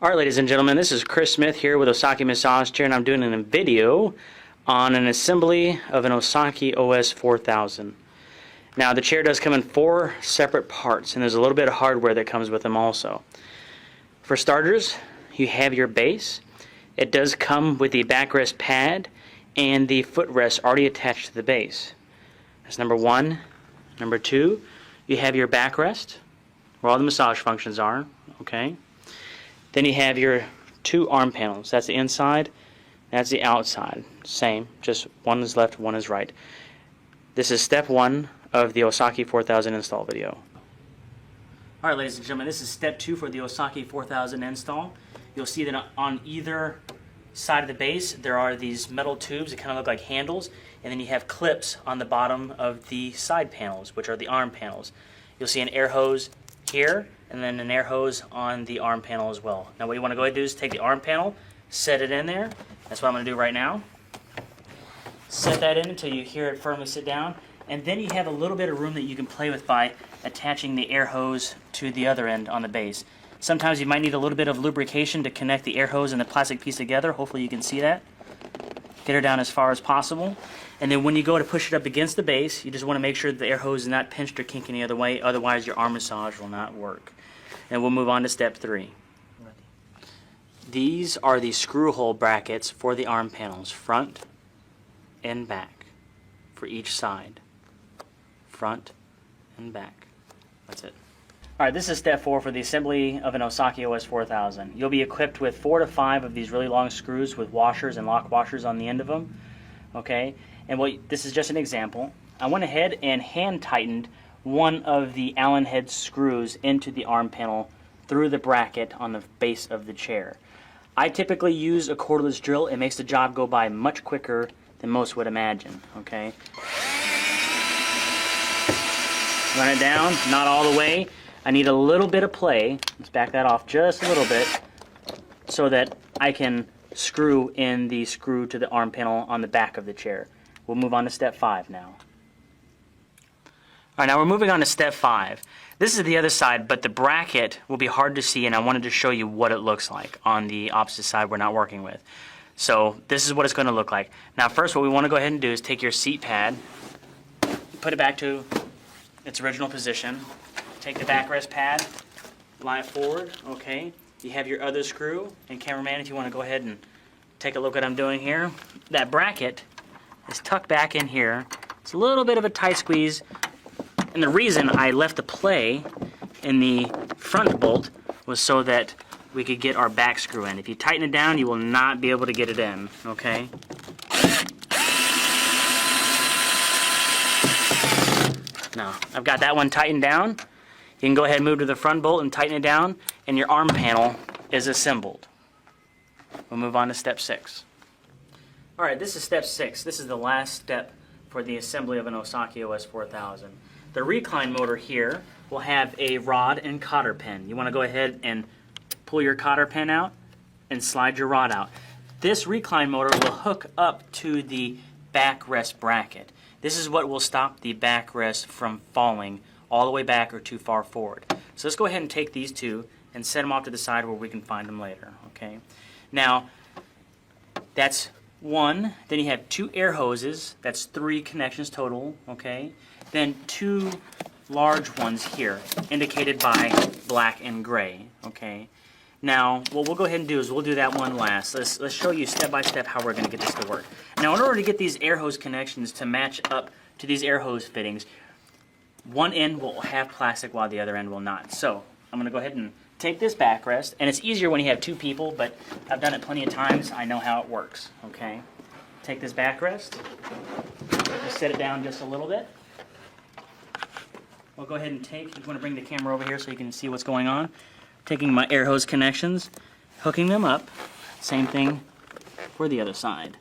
Alright, ladies and gentlemen, this is Chris Smith here with Osaki Massage Chair, and I'm doing a video on an assembly of an Osaki OS 4000. Now, the chair does come in 4 separate parts, and there's a little bit of hardware that comes with them also. For starters, you have your base. It does come with the backrest pad and the footrest already attached to the base. That's number 1. Number 2, you have your backrest, where all the massage functions are, okay? Then you have your 2 arm panels. That's the inside, that's the outside. Same, just one is left, one is right. This is step 1 of the Osaki 4000 install video. Alright, ladies and gentlemen, this is step 2 for the Osaki 4000 install. You'll see that on either side of the base there are these metal tubes that kind of look like handles, and then you have clips on the bottom of the side panels, which are the arm panels. You'll see an air hose here, and then an air hose on the arm panel as well. Now what you want to go ahead and do is take the arm panel, set it in there. That's what I'm going to do right now. Set that in until you hear it firmly sit down, and then you have a little bit of room that you can play with by attaching the air hose to the other end on the base. Sometimes you might need a little bit of lubrication to connect the air hose and the plastic piece together. Hopefully you can see that. Get her down as far as possible. And then when you go to push it up against the base, you just want to make sure that the air hose is not pinched or kinked any other way, otherwise your arm massage will not work. And we'll move on to step 3. These are the screw hole brackets for the arm panels, front and back, for each side. Front and back. That's it. Alright, this is step 4 for the assembly of an Osaki OS 4000. You'll be equipped with 4 to 5 of these really long screws with washers and lock washers on the end of them. Okay, and this is just an example. I went ahead and hand tightened one of the Allen head screws into the arm panel through the bracket on the base of the chair. I typically use a cordless drill. It makes the job go by much quicker than most would imagine. Okay, run it down, not all the way. I need a little bit of play. Let's back that off just a little bit so that I can screw in the screw to the arm panel on the back of the chair. We'll move on to step 5 now. Alright, now we're moving on to step 5. This is the other side, but the bracket will be hard to see, and I wanted to show you what it looks like on the opposite side we're not working with. So this is what it's going to look like. Now first, what we want to go ahead and do is take your seat pad, put it back to its original position. Take the backrest pad, lie it forward, okay. You have your other screw, and cameraman, if you want to go ahead and take a look at what I'm doing here. That bracket is tucked back in here. It's a little bit of a tight squeeze, and the reason I left the play in the front bolt was so that we could get our back screw in. If you tighten it down, you will not be able to get it in, okay. Now, I've got that one tightened down. You can go ahead and move to the front bolt and tighten it down, and your arm panel is assembled. We'll move on to step 6. Alright, this is step 6. This is the last step for the assembly of an Osaki OS 4000. The recline motor here will have a rod and cotter pin. You want to go ahead and pull your cotter pin out and slide your rod out. This recline motor will hook up to the backrest bracket. This is what will stop the backrest from falling all the way back or too far forward. So let's go ahead and take these 2 and set them off to the side where we can find them later. Okay. Now, that's 1. Then you have 2 air hoses. That's 3 connections total. Okay. Then 2 large ones here, indicated by black and gray. Okay. Now, what we'll go ahead and do is we'll do that one last. Let's show you step by step how we're going to get this to work. Now, in order to get these air hose connections to match up to these air hose fittings, one end will have plastic while the other end will not. So I'm going to go ahead and take this backrest, and it's easier when you have 2 people, but I've done it plenty of times. I know how it works. Okay, take this backrest, just set it down just a little bit. We'll go ahead and take, you want to bring the camera over here so you can see what's going on. Taking my air hose connections, hooking them up. Same thing for the other side.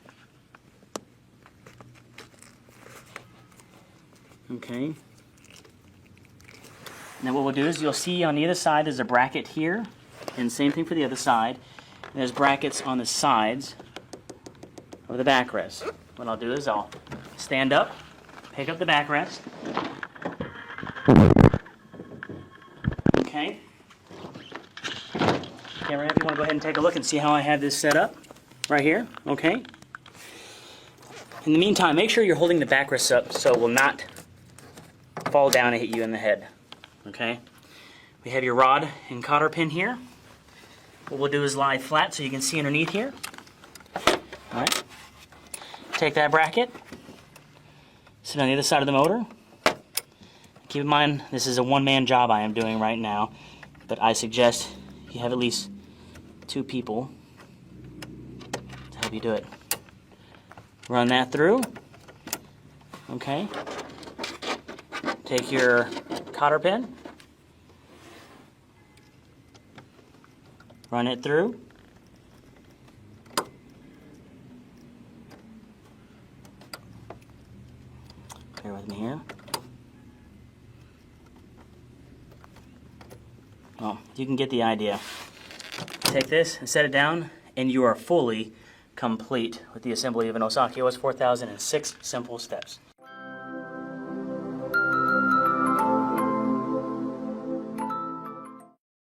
Okay. Now what we'll do is you'll see on the other side there's a bracket here, and same thing for the other side. And there's brackets on the sides of the backrest. What I'll do is I'll stand up, pick up the backrest. Okay. camera if you want to go ahead and take a look and see how I have this set up right here, okay? In the meantime, make sure you're holding the backrest up so it will not fall down and hit you in the head, okay? We have your rod and cotter pin here. What we'll do is lie flat so you can see underneath here. All right. Take that bracket, sit on the other side of the motor. Keep in mind, this is a one-man job I am doing right now, but I suggest you have at least 2 people to help you do it. Run that through, okay. Take your cotter pin, run it through. Bear with me here. Well, you can get the idea. Take this and set it down, and you are fully complete with the assembly of an Osaki OS 4000 in 6 simple steps.